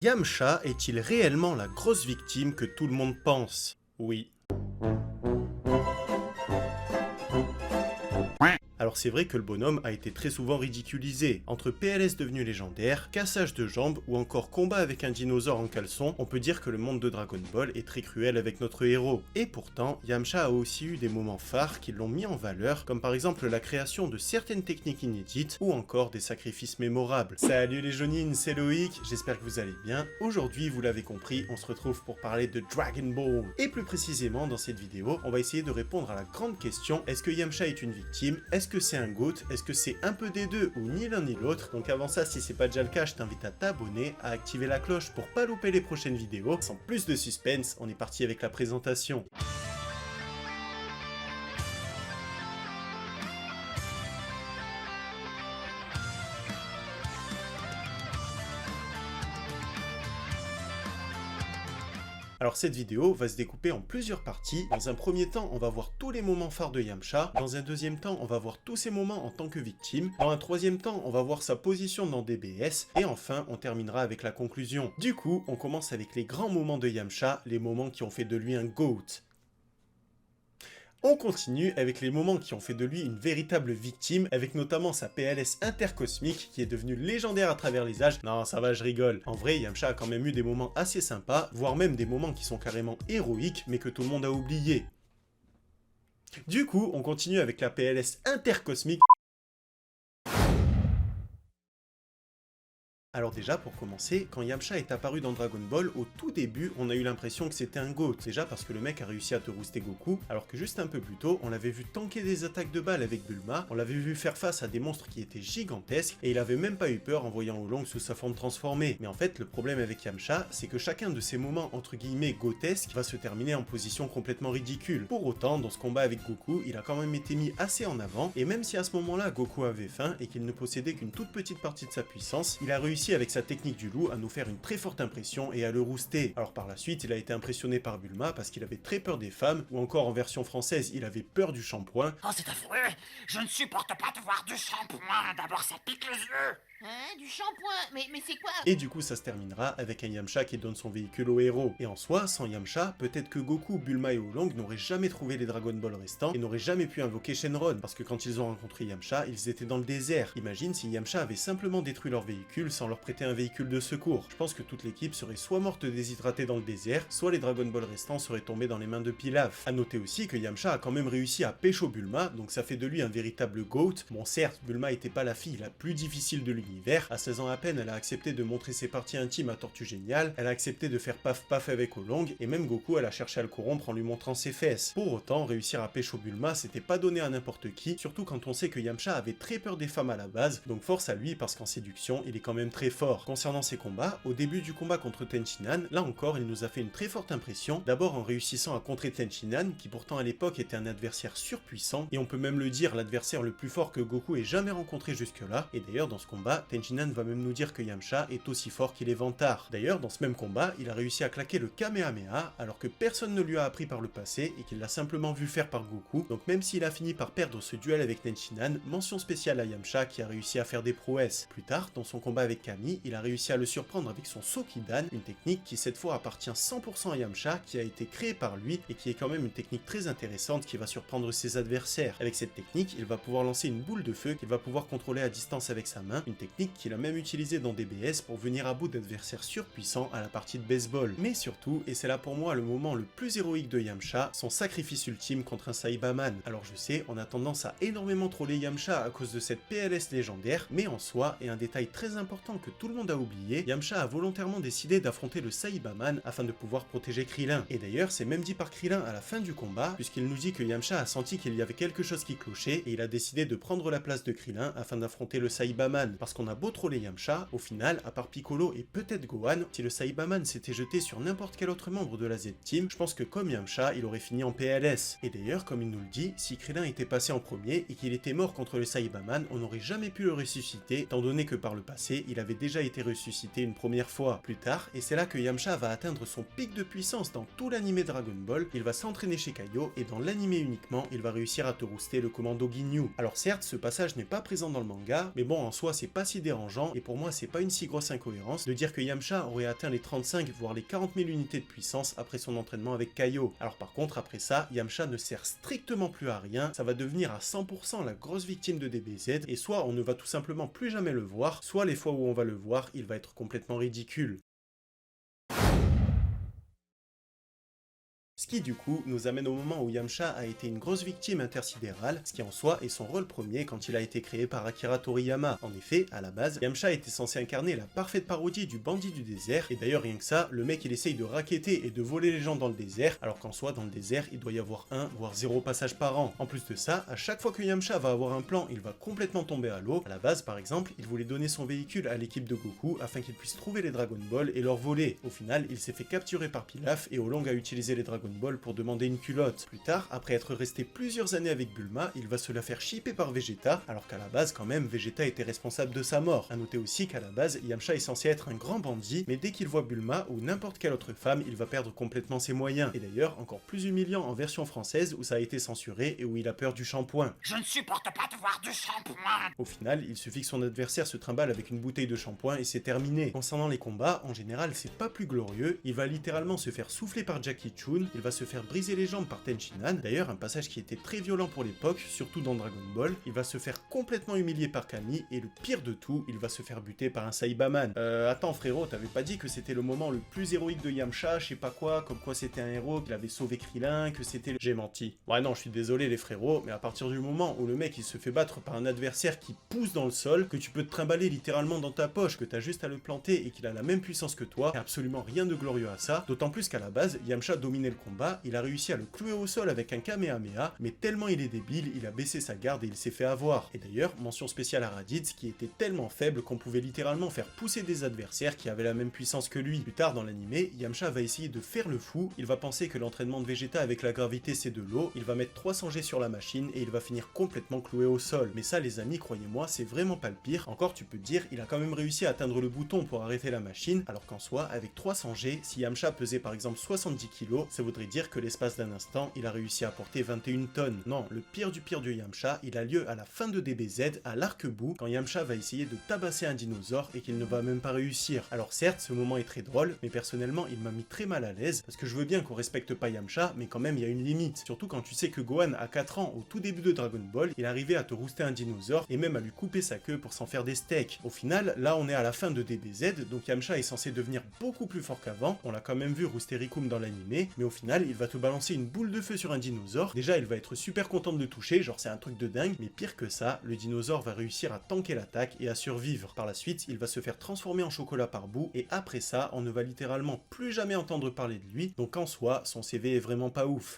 Yamcha est-il réellement la grosse victime que tout le monde pense? Oui. Alors c'est vrai que le bonhomme a été très souvent ridiculisé. Entre PLS devenu légendaire, cassage de jambes ou encore combat avec un dinosaure en caleçon, on peut dire que le monde de Dragon Ball est très cruel avec notre héros. Et pourtant, Yamcha a aussi eu des moments phares qui l'ont mis en valeur, comme par exemple la création de certaines techniques inédites ou encore des sacrifices mémorables. Salut les Jonines, c'est Loïc, j'espère que vous allez bien. Aujourd'hui, vous l'avez compris, on se retrouve pour parler de Dragon Ball. Et plus précisément, dans cette vidéo, on va essayer de répondre à la grande question, est-ce que Yamcha est une victime? Est-ce que c'est un GOAT? Est-ce que c'est un peu des deux ou ni l'un ni l'autre? Donc avant ça, si c'est pas déjà le cas, je t'invite à t'abonner, à activer la cloche pour pas louper les prochaines vidéos. Sans plus de suspense, on est parti avec la présentation. Alors cette vidéo va se découper en plusieurs parties. Dans un premier temps, on va voir tous les moments phares de Yamcha. Dans un deuxième temps, on va voir tous ses moments en tant que victime. Dans un troisième temps, on va voir sa position dans DBS. Et enfin, on terminera avec la conclusion. Du coup, on commence avec les grands moments de Yamcha, les moments qui ont fait de lui un GOAT. On continue avec les moments qui ont fait de lui une véritable victime, avec notamment sa PLS intercosmique qui est devenue légendaire à travers les âges. Non, ça va, je rigole. En vrai, Yamcha a quand même eu des moments assez sympas, voire même des moments qui sont carrément héroïques, mais que tout le monde a oublié. Du coup, on continue avec la PLS intercosmique. Alors déjà, pour commencer, quand Yamcha est apparu dans Dragon Ball, au tout début, on a eu l'impression que c'était un GOAT. Déjà parce que le mec a réussi à te rooster Goku, alors que juste un peu plus tôt, on l'avait vu tanker des attaques de balles avec Bulma, on l'avait vu faire face à des monstres qui étaient gigantesques, et il avait même pas eu peur en voyant Oolong sous sa forme transformée. Mais en fait, le problème avec Yamcha, c'est que chacun de ces moments entre guillemets GOATesques va se terminer en position complètement ridicule. Pour autant, dans ce combat avec Goku, il a quand même été mis assez en avant, et même si à ce moment-là, Goku avait faim et qu'il ne possédait qu'une toute petite partie de sa puissance, il a réussi avec sa technique du loup à nous faire une très forte impression et à le rooster. Alors par la suite, il a été impressionné par Bulma parce qu'il avait très peur des femmes, ou encore en version française, il avait peur du shampoing. Oh, c'est affreux! Je ne supporte pas de voir du shampoing! D'abord, ça pique les yeux! Hein, du shampoing? Mais c'est quoi? Et du coup, ça se terminera avec un Yamcha qui donne son véhicule au héros. Et en soi, sans Yamcha, peut-être que Goku, Bulma et Oolong n'auraient jamais trouvé les Dragon Ball restants et n'auraient jamais pu invoquer Shenron, parce que quand ils ont rencontré Yamcha, ils étaient dans le désert. Imagine si Yamcha avait simplement détruit leur véhicule sans leur prêter un véhicule de secours. Je pense que toute l'équipe serait soit morte déshydratée dans le désert, soit les Dragon Ball restants seraient tombés dans les mains de Pilaf. A noter aussi que Yamcha a quand même réussi à pécho Bulma, donc ça fait de lui un véritable GOAT. Bon certes, Bulma était pas la fille la plus difficile de l'univers, à 16 ans à peine, elle a accepté de montrer ses parties intimes à Tortue Géniale, elle a accepté de faire paf paf avec Oolong, et même Goku, elle a cherché à le corrompre en lui montrant ses fesses. Pour autant, réussir à pécho Bulma, c'était pas donné à n'importe qui, surtout quand on sait que Yamcha avait très peur des femmes à la base, donc force à lui parce qu'en séduction, il est quand même très fort. Concernant ses combats, au début du combat contre Tenshinhan, là encore, il nous a fait une très forte impression, d'abord en réussissant à contrer Tenshinhan, qui pourtant à l'époque était un adversaire surpuissant, et on peut même le dire, l'adversaire le plus fort que Goku ait jamais rencontré jusque-là, et d'ailleurs dans ce combat, Tenshinhan va même nous dire que Yamcha est aussi fort qu'il est vantard. D'ailleurs, dans ce même combat, il a réussi à claquer le Kamehameha, alors que personne ne lui a appris par le passé, et qu'il l'a simplement vu faire par Goku, donc même s'il a fini par perdre ce duel avec Tenshinhan, mention spéciale à Yamcha qui a réussi à faire des prouesses. Plus tard, dans son combat avec Kami, il a réussi à le surprendre avec son Sokidan, une technique qui cette fois appartient 100% à Yamcha, qui a été créée par lui, et qui est quand même une technique très intéressante qui va surprendre ses adversaires. Avec cette technique, il va pouvoir lancer une boule de feu qu'il va pouvoir contrôler à distance avec sa main, une technique qu'il a même utilisée dans DBS pour venir à bout d'adversaires surpuissants à la partie de baseball. Mais surtout, et c'est là pour moi le moment le plus héroïque de Yamcha, son sacrifice ultime contre un Saibaman. Alors je sais, on a tendance à énormément troller Yamcha à cause de cette PLS légendaire, mais en soi, et un détail très important que tout le monde a oublié, Yamcha a volontairement décidé d'affronter le Saibaman afin de pouvoir protéger Krillin. Et d'ailleurs, c'est même dit par Krillin à la fin du combat, puisqu'il nous dit que Yamcha a senti qu'il y avait quelque chose qui clochait, et il a décidé de prendre la place de Krillin afin d'affronter le Saibaman. Parce qu'on a beau troller Yamcha, au final, à part Piccolo et peut-être Gohan, si le Saibaman s'était jeté sur n'importe quel autre membre de la Z-Team, je pense que comme Yamcha, il aurait fini en PLS. Et d'ailleurs, comme il nous le dit, si Krillin était passé en premier et qu'il était mort contre le Saibaman, on n'aurait jamais pu le ressusciter, étant donné que par le passé, il avait déjà été ressuscité une première fois. Plus tard, et c'est là que Yamcha va atteindre son pic de puissance dans tout l'anime Dragon Ball, il va s'entraîner chez Kaio, et dans l'anime uniquement, il va réussir à te rooster le commando Ginyu. Alors certes, ce passage n'est pas présent dans le manga, mais bon, en soi, c'est pas si dérangeant, et pour moi c'est pas une si grosse incohérence, de dire que Yamcha aurait atteint les 35 voire les 40 000 unités de puissance après son entraînement avec Kaio. Alors par contre après ça, Yamcha ne sert strictement plus à rien, ça va devenir à 100% la grosse victime de DBZ, et soit on ne va tout simplement plus jamais le voir, soit les fois où on va le voir, il va être complètement ridicule. Ce qui du coup nous amène au moment où Yamcha a été une grosse victime intersidérale, ce qui en soi est son rôle premier quand il a été créé par Akira Toriyama. En effet, à la base, Yamcha était censé incarner la parfaite parodie du bandit du désert, et d'ailleurs rien que ça, le mec il essaye de racketter et de voler les gens dans le désert, alors qu'en soi dans le désert il doit y avoir 1 voire 0 passage par an. En plus de ça, à chaque fois que Yamcha va avoir un plan, il va complètement tomber à l'eau. À la base par exemple, il voulait donner son véhicule à l'équipe de Goku afin qu'il puisse trouver les Dragon Ball et leur voler. Au final, il s'est fait capturer par Pilaf et Oolong a utilisé les Dragon Ball pour demander une culotte. Plus tard, après être resté plusieurs années avec Bulma, il va se la faire shipper par Vegeta, alors qu'à la base quand même Vegeta était responsable de sa mort. A noter aussi qu'à la base, Yamcha est censé être un grand bandit, mais dès qu'il voit Bulma ou n'importe quelle autre femme, il va perdre complètement ses moyens. Et d'ailleurs, encore plus humiliant en version française où ça a été censuré et où il a peur du shampoing. Je ne supporte pas de voir du shampoing. Au final, il suffit que son adversaire se trimballe avec une bouteille de shampoing et c'est terminé. Concernant les combats, en général c'est pas plus glorieux, il va littéralement se faire souffler par Jackie Chun, il va se faire briser les jambes par Tenshinhan, d'ailleurs un passage qui était très violent pour l'époque, surtout dans Dragon Ball, il va se faire complètement humilier par Kami, et le pire de tout, il va se faire buter par un Saibaman. Attends frérot, t'avais pas dit que c'était le moment le plus héroïque de Yamcha, je sais pas quoi, comme quoi c'était un héros, qu'il avait sauvé Krillin, que c'était... J'ai menti. Ouais non, je suis désolé les frérots, mais à partir du moment où le mec il se fait battre par un adversaire qui pousse dans le sol, que tu peux te trimballer littéralement dans ta poche, que t'as juste à le planter et qu'il a la même puissance que toi, y a absolument rien de glorieux à ça, d'autant plus qu'à la base, Yamcha dominait le combat, il a réussi à le clouer au sol avec un Kamehameha, mais tellement il est débile, il a baissé sa garde et il s'est fait avoir. Et d'ailleurs, mention spéciale à Raditz, qui était tellement faible qu'on pouvait littéralement faire pousser des adversaires qui avaient la même puissance que lui. Plus tard dans l'animé, Yamcha va essayer de faire le fou, il va penser que l'entraînement de Vegeta avec la gravité c'est de l'eau, il va mettre 300 G sur la machine et il va finir complètement cloué au sol. Mais ça les amis, croyez-moi, c'est vraiment pas le pire. Encore tu peux te dire, il a quand même réussi à atteindre le bouton pour arrêter la machine, alors qu'en soi, avec 300 G, si Yamcha pesait par exemple 70 kg, ça voudrait dire que l'espace d'un instant, il a réussi à porter 21 tonnes. Non, le pire du Yamcha, il a lieu à la fin de DBZ, à l'arc-bout, quand Yamcha va essayer de tabasser un dinosaure et qu'il ne va même pas réussir. Alors certes, ce moment est très drôle, mais personnellement, il m'a mis très mal à l'aise, parce que je veux bien qu'on respecte pas Yamcha, mais quand même, il y a une limite. Surtout quand tu sais que Gohan, à 4 ans, au tout début de Dragon Ball, il arrivait à te rouster un dinosaure, et même à lui couper sa queue pour s'en faire des steaks. Au final, là, on est à la fin de DBZ, donc Yamcha est censé devenir beaucoup plus fort qu'avant, on l'a quand même vu rouster Rikum dans l'animé, mais au final, il va te balancer une boule de feu sur un dinosaure. Déjà, il va être super content de le toucher, genre c'est un truc de dingue, mais pire que ça, le dinosaure va réussir à tanker l'attaque et à survivre. Par la suite, il va se faire transformer en chocolat par bout, et après ça, on ne va littéralement plus jamais entendre parler de lui, donc en soi, son CV est vraiment pas ouf.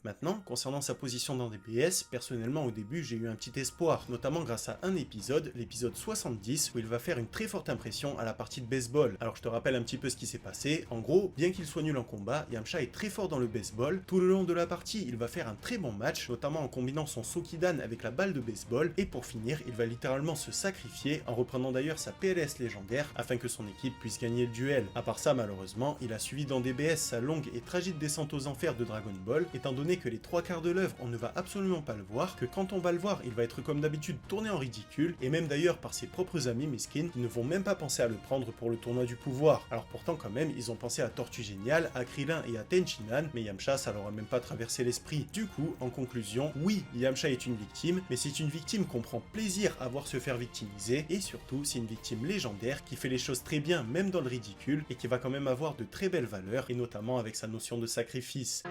Maintenant, concernant sa position dans DBS, personnellement au début j'ai eu un petit espoir, notamment grâce à un épisode, l'épisode 70, où il va faire une très forte impression à la partie de baseball. Alors je te rappelle un petit peu ce qui s'est passé. En gros, bien qu'il soit nul en combat, Yamcha est très fort dans le baseball. Tout le long de la partie, il va faire un très bon match, notamment en combinant son Sokidan avec la balle de baseball, et pour finir, il va littéralement se sacrifier, en reprenant d'ailleurs sa PLS légendaire, afin que son équipe puisse gagner le duel. À part ça, malheureusement, il a suivi dans DBS sa longue et tragique descente aux enfers de Dragon Ball, étant donné que les 3/4 de l'œuvre, on ne va absolument pas le voir, que quand on va le voir, il va être comme d'habitude tourné en ridicule, et même d'ailleurs par ses propres amis mesquines, qui ne vont même pas penser à le prendre pour le tournoi du pouvoir. Alors pourtant quand même, ils ont pensé à Tortue Géniale, à Krillin et à Tenshinhan, mais Yamcha ça leur a même pas traversé l'esprit. Du coup, en conclusion, oui, Yamcha est une victime, mais c'est une victime qu'on prend plaisir à voir se faire victimiser, et surtout c'est une victime légendaire qui fait les choses très bien même dans le ridicule, et qui va quand même avoir de très belles valeurs, et notamment avec sa notion de sacrifice.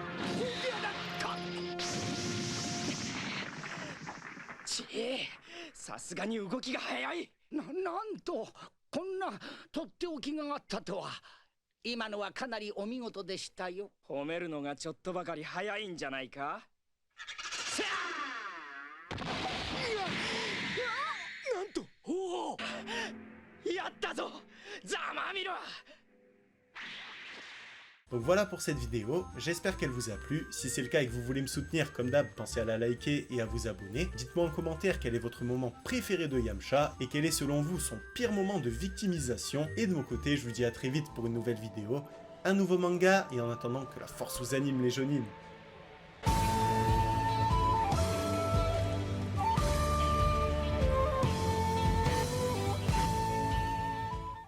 Donc voilà pour cette vidéo, j'espère qu'elle vous a plu. Si c'est le cas et que vous voulez me soutenir comme d'hab, pensez à la liker et à vous abonner. Dites-moi en commentaire quel est votre moment préféré de Yamcha et quel est selon vous son pire moment de victimisation. Et de mon côté, je vous dis à très vite pour une nouvelle vidéo, un nouveau manga, et en attendant que la force vous anime les jonines.